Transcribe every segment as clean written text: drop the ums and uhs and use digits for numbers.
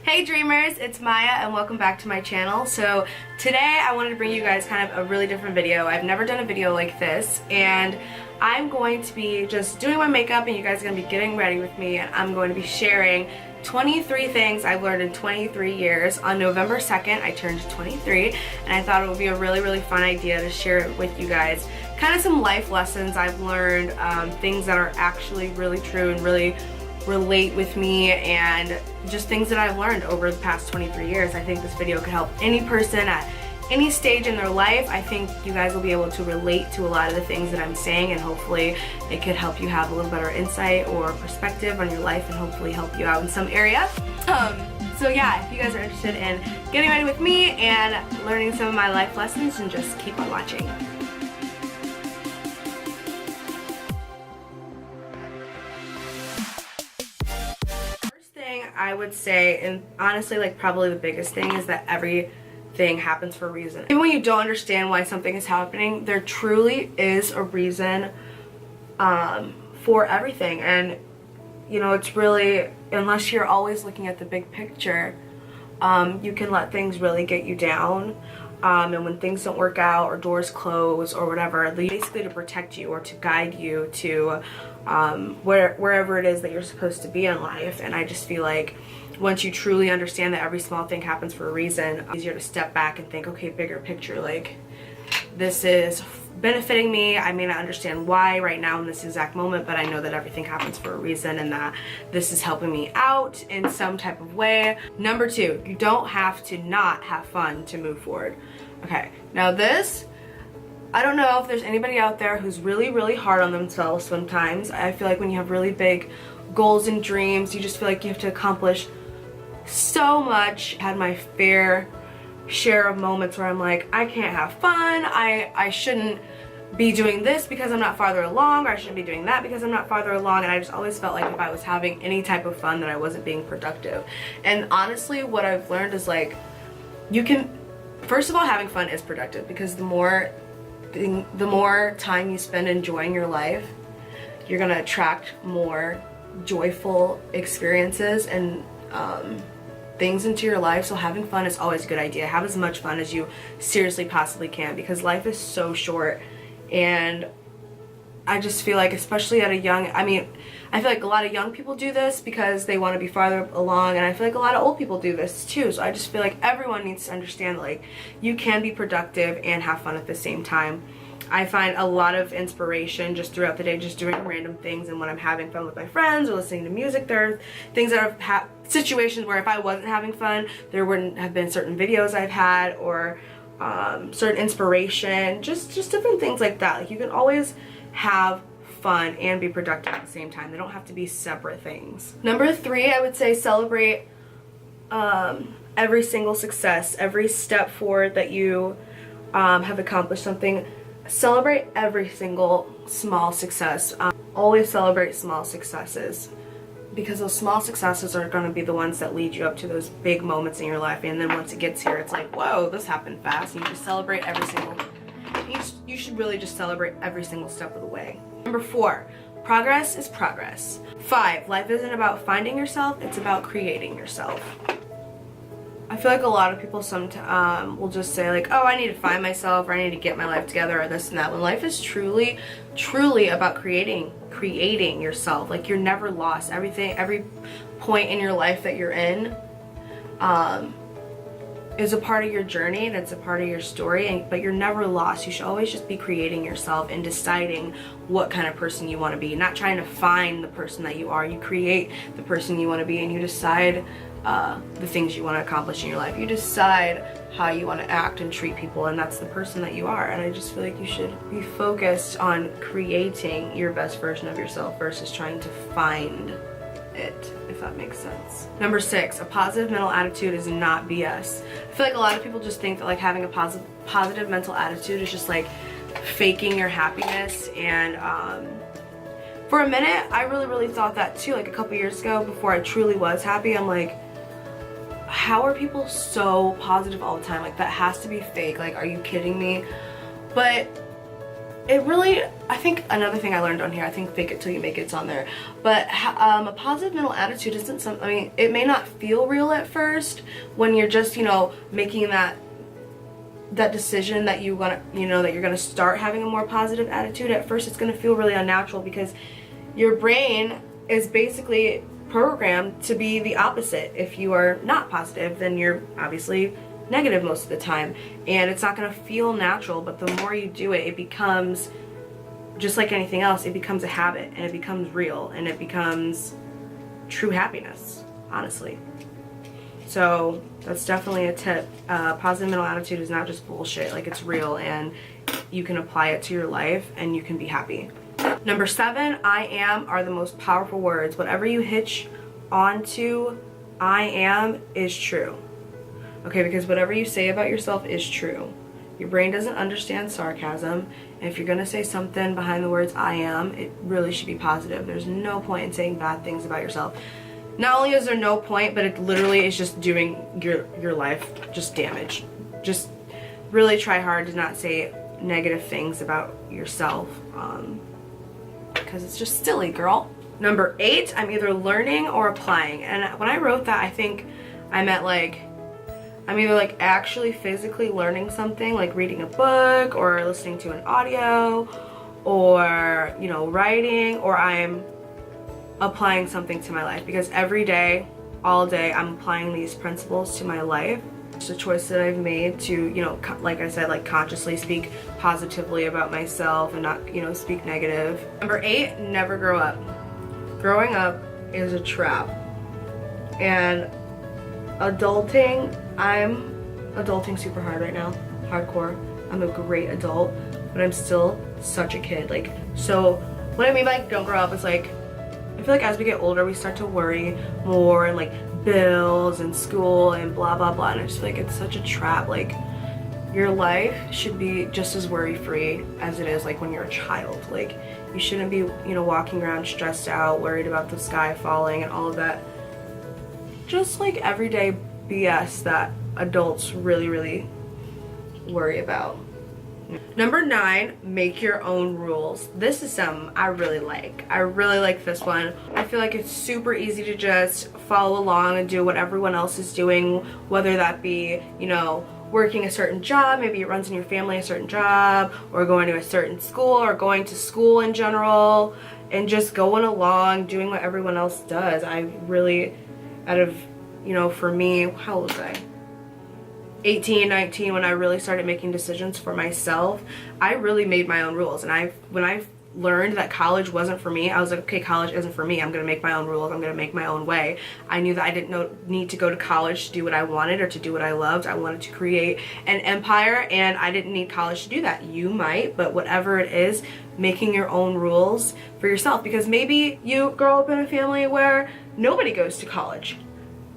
Hey dreamers, it's Maya and welcome back to my channel. So today I wanted to bring you guys kind of a really different video. I've never done a video like this and I'm going to be just doing my makeup and you guys are going to be getting ready with me, and I'm going to be sharing 23 things I've learned in 23 years. On November 2nd I turned 23 and I thought it would be a really fun idea to share it with you guys. Kind of some life lessons I've learned, things that are actually really true and really relate with me, and just things that I've learned over the past 23 years. I think this video could help any person at any stage in their life. I think you guys will be able to relate to a lot of the things that I'm saying, and hopefully it could help you have a little better insight or perspective on your life and hopefully help you out in some area. So yeah, if you guys are interested in getting ready with me and learning some of my life lessons, then just keep on watching. I would say, and honestly like probably the biggest thing, is that everything happens for a reason. Even when you don't understand why something is happening, there truly is a reason for everything. And you know, it's really, unless you're always looking at the big picture, you can let things really get you down. And when things don't work out or doors close or whatever, basically to protect you or to guide you to wherever it is that you're supposed to be in life. And I just feel like once you truly understand that every small thing happens for a reason, it's easier to step back and think, okay, bigger picture, like this is benefiting me. I may not understand why right now in this exact moment, but I know that everything happens for a reason and that this is helping me out in some type of way. Number two, you don't have to not have fun to move forward. Okay, now this, I don't know if there's anybody out there who's really hard on themselves sometimes. I feel like when you have really big goals and dreams, you just feel like you have to accomplish so much. I had my fair share of moments where I'm like, I can't have fun, I shouldn't be doing this because I'm not farther along, or I shouldn't be doing that because I'm not farther along, and I just always felt like if I was having any type of fun that I wasn't being productive. And honestly, what I've learned is like, you can, first of all, having fun is productive, because the more time you spend enjoying your life, you're gonna attract more joyful experiences and things into your life. So having fun is always a good idea. Have as much fun as you seriously possibly can, because life is so short. And I just feel like, especially at a young, I feel like a lot of young people do this because they want to be farther along, and I feel like a lot of old people do this too. So I just feel like everyone needs to understand, like, you can be productive and have fun at the same time. I find a lot of inspiration just throughout the day, just doing random things, and when I'm having fun with my friends or listening to music, there are things that have situations where if I wasn't having fun, there wouldn't have been certain videos I've had, or certain inspiration, just different things like that. Like, you can always have fun and be productive at the same time. They don't have to be separate things. Number three, I would say celebrate every single success, every step forward that you have accomplished something. Celebrate every single small success. Always celebrate small successes, because those small successes are going to be the ones that lead you up to those big moments in your life. And then once it gets here, it's like, whoa, this happened fast. And you just celebrate every single, you should really just celebrate every single step of the way. Number four, progress is progress. 5, life isn't about finding yourself, it's about creating yourself. I feel like a lot of people sometimes will just say like, oh, I need to find myself, or I need to get my life together, or this and that, when life is truly about creating yourself. Like, you're never lost. Every point in your life that you're in is a part of your journey, and it's a part of your story, but you're never lost. You should always just be creating yourself and deciding what kind of person you want to be, not trying to find the person that you are. You create the person you want to be, and you decide the things you want to accomplish in your life. You decide how you want to act and treat people, and that's the person that you are. And I just feel like you should be focused on creating your best version of yourself versus trying to find it, if that makes sense. Number 6, a positive mental attitude is not BS. I feel like a lot of people just think that like having a positive mental attitude is just like faking your happiness. And for a minute I really thought that too. Like a couple years ago, before I truly was happy, I'm like, how are people so positive all the time? Like, that has to be fake. Like, are you kidding me? But it really, I think another thing I learned on here, I think fake it till you make it's on there, but a positive mental attitude isn't something, I mean, it may not feel real at first when you're just, you know, making that decision that you want to, you know, that you're going to start having a more positive attitude. At first it's going to feel really unnatural because your brain is basically programmed to be the opposite. If you are not positive, then you're obviously negative most of the time, and it's not going to feel natural. But the more you do it, it becomes, just like anything else, it becomes a habit, and it becomes real, and it becomes true happiness, honestly. So that's definitely a tip. Positive mental attitude is not just bullshit. Like, it's real, and you can apply it to your life and you can be happy. Number 7, I am are the most powerful words. Whatever you hitch onto I am is true. Okay, because whatever you say about yourself is true. Your brain doesn't understand sarcasm, and if you're going to say something behind the words I am, it really should be positive. There's no point in saying bad things about yourself. Not only is there no point, but it literally is just doing your life just damage. Just really try hard to not say negative things about yourself, because it's just silly, girl. Number 8, I'm either learning or applying. And when I wrote that, I think I meant like, I'm either like actually physically learning something, like reading a book or listening to an audio, or, you know, writing, or I'm applying something to my life, because every day, all day, I'm applying these principles to my life. It's a choice that I've made to, you know, like I said, like consciously speak positively about myself and not, you know, speak negative. Number 8, never grow up. Growing up is a trap. And adulting, I'm adulting super hard right now, hardcore. I'm a great adult, but I'm still such a kid. Like, so what I mean by don't grow up is like, I feel like as we get older, we start to worry more, and like bills and school and blah blah blah, and I just feel like it's such a trap. Like, your life should be just as worry-free as it is like when you're a child. Like, you shouldn't be, you know, walking around stressed out, worried about the sky falling and all of that. Just like everyday BS that adults really worry about. Number 9, make your own rules. This is something I really like. I really like this one. I feel like it's super easy to just follow along and do what everyone else is doing, whether that be, you know, working a certain job, maybe it runs in your family a certain job, or going to a certain school, or going to school in general, and just going along, doing what everyone else does. I really, out of, you know, for me, how old was I? 18, 19, when I really started making decisions for myself, I really made my own rules. And when I learned that college wasn't for me, I was like, okay, college isn't for me. I'm going to make my own rules. I'm going to make my own way. I knew that I didn't need to go to college to do what I wanted or to do what I loved. I wanted to create an empire, and I didn't need college to do that. You might, but whatever it is, making your own rules for yourself. Because maybe you grow up in a family where nobody goes to college,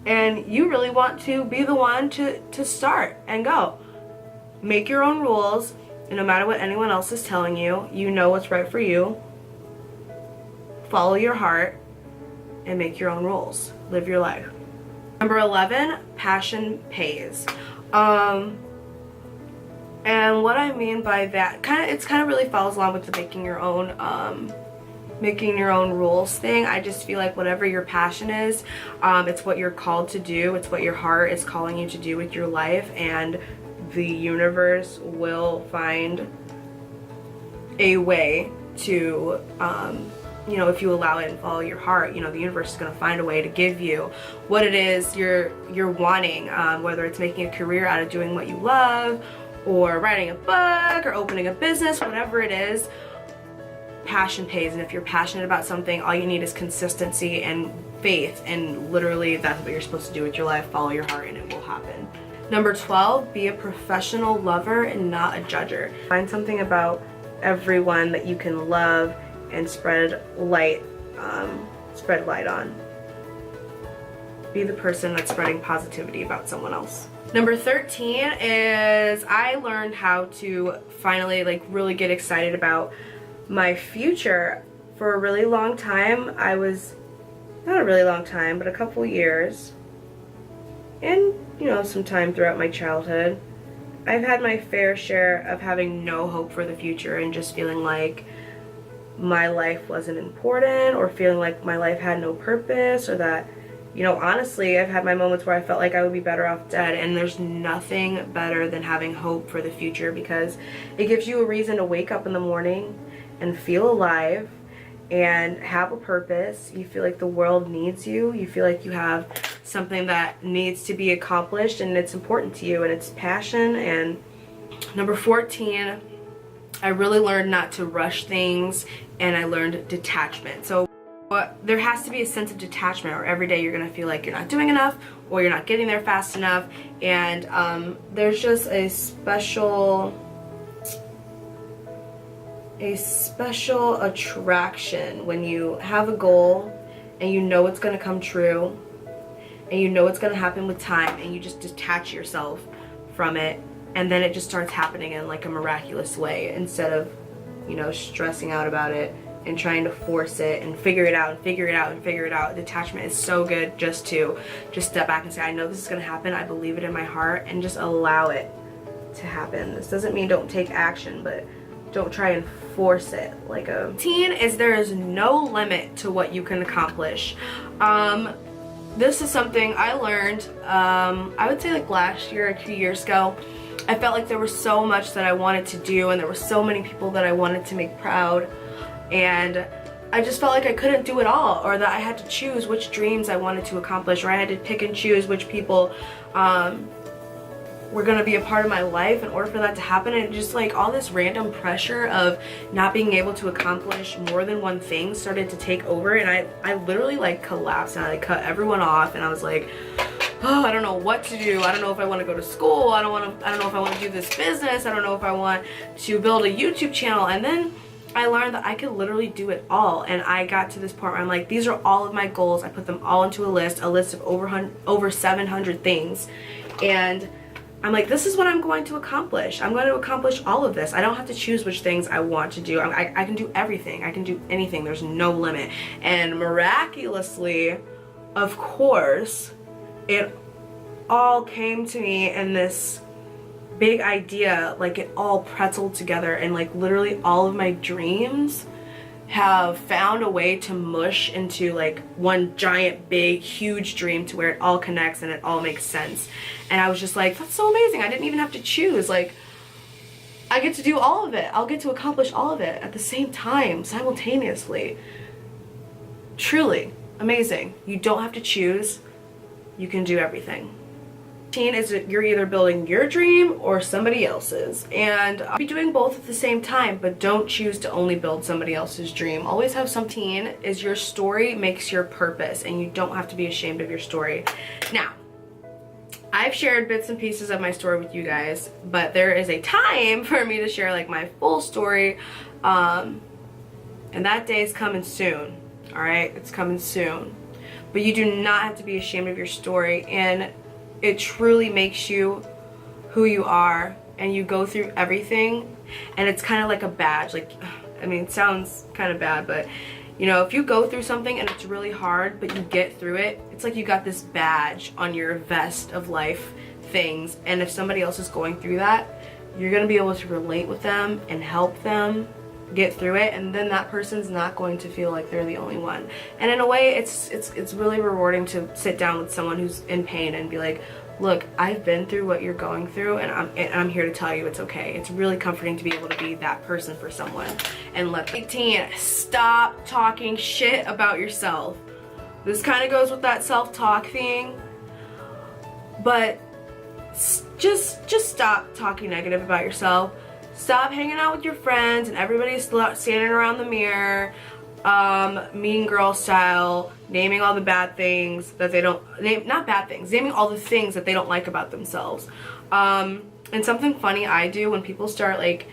and you really want to be the one to start and go. Make your own rules, and no matter what anyone else is telling you, you know what's right for you. Follow your heart and make your own rules. Live your life. Number 11, passion pays. And what I mean by that, it kind of really follows along with the making your own rules thing. I just feel like whatever your passion is, it's what you're called to do. It's what your heart is calling you to do with your life, and the universe will find a way to, you know, if you allow it and follow your heart, you know, the universe is going to find a way to give you what it is you're wanting, whether it's making a career out of doing what you love, or writing a book, or opening a business, whatever it is. Passion pays, and if you're passionate about something, all you need is consistency and faith, and literally that's what you're supposed to do with your life. Follow your heart and it will happen. Number 12, be a professional lover and not a judger. Find something about everyone that you can love and spread light on. Be the person that's spreading positivity about someone else. Number 13 is I learned how to finally like really get excited about my future. For a really long time, I was, not a really long time, but a couple years, and you know, some time throughout my childhood, I've had my fair share of having no hope for the future and just feeling like my life wasn't important, or feeling like my life had no purpose, or that, you know, honestly, I've had my moments where I felt like I would be better off dead. And there's nothing better than having hope for the future, because it gives you a reason to wake up in the morning and feel alive and have a purpose. You feel like the world needs you. You feel like you have something that needs to be accomplished and it's important to you, and it's passion. And number 14, I really learned not to rush things, and I learned detachment. So there has to be a sense of detachment, or every day you're gonna feel like you're not doing enough, or you're not getting there fast enough. And there's just a special attraction when you have a goal and you know it's going to come true, and you know it's going to happen with time, and you just detach yourself from it, and then it just starts happening in like a miraculous way, instead of, you know, stressing out about it and trying to force it and figure it out and figure it out and figure it out. Detachment is so good, just to step back and say, I know this is going to happen, I believe it in my heart, and just allow it to happen. This doesn't mean don't take action, but don't try and force it. Like a teen is, there is no limit to what you can accomplish. This is something I learned, I would say like last year or 2 years ago. I felt like there was so much that I wanted to do, and there were so many people that I wanted to make proud, and I just felt like I couldn't do it all, or that I had to choose which dreams I wanted to accomplish, or I had to pick and choose which people were going to be a part of my life in order for that to happen. And just like all this random pressure of not being able to accomplish more than one thing started to take over, and I literally like collapsed, and I cut everyone off, and I was like, oh, I don't know what to do. I don't know if I want to go to school. I don't know if I want to do this business. I don't know if I want to build a YouTube channel. And then I learned that I could literally do it all, and I got to this point where I'm like, these are all of my goals. I put them all into a list of over 700 things, and I'm like, this is what I'm going to accomplish. I'm going to accomplish all of this. I don't have to choose which things I want to do. I can do everything. I can do anything. There's no limit. And miraculously, of course, it all came to me in this big idea. Like, it all pretzeled together, and like literally all of my dreams have found a way to mush into like one giant big huge dream, to where it all connects and it all makes sense. And I was just like, that's so amazing. I didn't even have to choose. Like, I get to do all of it. I'll get to accomplish all of it at the same time, simultaneously. Truly amazing. You don't have to choose. You can do everything. Is you're either building your dream or somebody else's, and I'll be doing both at the same time, but don't choose to only build somebody else's dream. Always have some. Teen is your story makes your purpose, and you don't have to be ashamed of your story. Now, I've shared bits and pieces of my story with you guys, but there is a time for me to share like my full story, and that day is coming soon. All right, it's coming soon, but you do not have to be ashamed of your story, and it truly makes you who you are, and you go through everything, and it's kind of like a badge. Like, I mean, it sounds kind of bad, but you know, if you go through something and it's really hard, but you get through it, it's like you got this badge on your vest of life things, and if somebody else is going through that, you're going to be able to relate with them and help them get through it, and then that person's not going to feel like they're the only one. And in a way, it's really rewarding to sit down with someone who's in pain and be like, look, I've been through what you're going through, and I'm here to tell you it's okay. It's really comforting to be able to be that person for someone. And let 18, stop talking shit about yourself. This kind of goes with that self-talk thing, but just stop talking negative about yourself. Stop hanging out with your friends and everybody's standing around the mirror, mean girl style, naming all the bad things that they don't, not bad things, naming all the things that they don't like about themselves. And something funny I do when people start like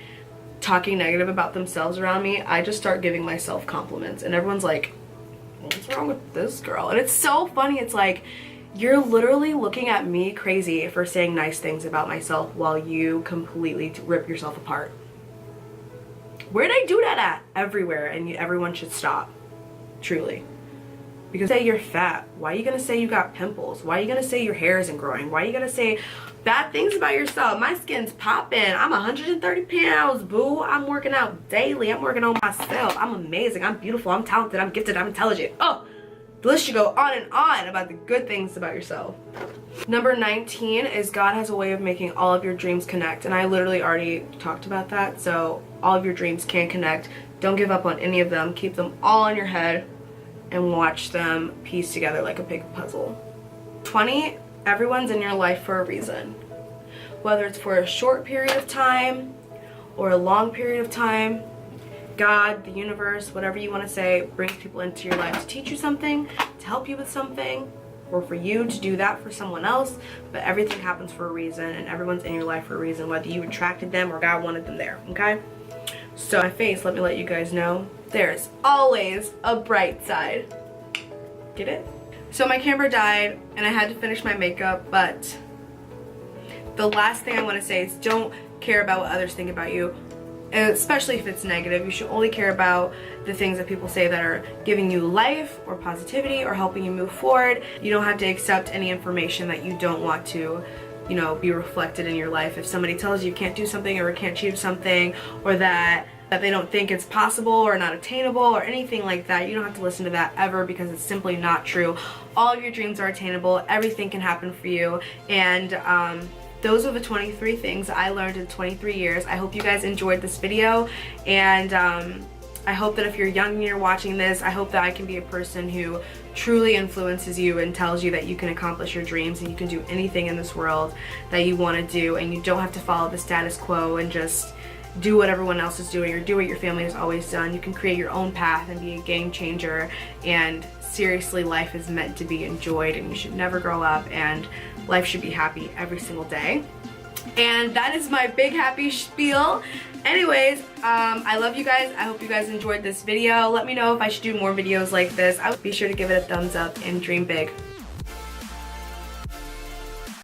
talking negative about themselves around me, I just start giving myself compliments, and everyone's like, what's wrong with this girl? And it's so funny. It's like, you're literally looking at me crazy for saying nice things about myself while you completely rip yourself apart. Where'd I do that at? Everywhere, and everyone should stop. Truly. Because say you're fat. Why are you gonna say you got pimples? Why are you gonna say your hair isn't growing? Why are you gonna say bad things about yourself? My skin's popping. I'm 130 pounds, boo. I'm working out daily. I'm working on myself. I'm amazing. I'm beautiful. I'm talented. I'm gifted. I'm intelligent. Oh, the list should go on and on about the good things about yourself. Number 19 is God has a way of making all of your dreams connect. And I literally already talked about that. So all of your dreams can connect. Don't give up on any of them. Keep them all in your head and watch them piece together like a big puzzle. 20, everyone's in your life for a reason. Whether it's for a short period of time or a long period of time, God, the universe, whatever you want to say, brings people into your life to teach you something, to help you with something, or for you to do that for someone else. But everything happens for a reason, and everyone's in your life for a reason, whether you attracted them or God wanted them there, okay? So my face, let me let you guys know, there's always a bright side. Get it? So my camera died and I had to finish my makeup, but the last thing I want to say is don't care about what others think about you, especially if it's negative. You should only care about the things that people say that are giving you life or positivity or helping you move forward. You don't have to accept any information that you don't want to, you know, be reflected in your life. If somebody tells you can't do something or can't achieve something, or that they don't think it's possible or not attainable or anything like that, you don't have to listen to that ever, because it's simply not true. All of your dreams are attainable. Everything can happen for you. And those are the 23 things I learned in 23 years. I hope you guys enjoyed this video, and I hope that if you're young and you're watching this, I hope that I can be a person who truly influences you and tells you that you can accomplish your dreams and you can do anything in this world that you want to do, and you don't have to follow the status quo and just do what everyone else is doing or do what your family has always done. You can create your own path and be a game changer, and seriously, life is meant to be enjoyed, and you should never grow up, and life should be happy every single day. And that is my big happy spiel. Anyways, I love you guys. I hope you guys enjoyed this video. Let me know if I should do more videos like this. I would be sure to give it a thumbs up and dream big.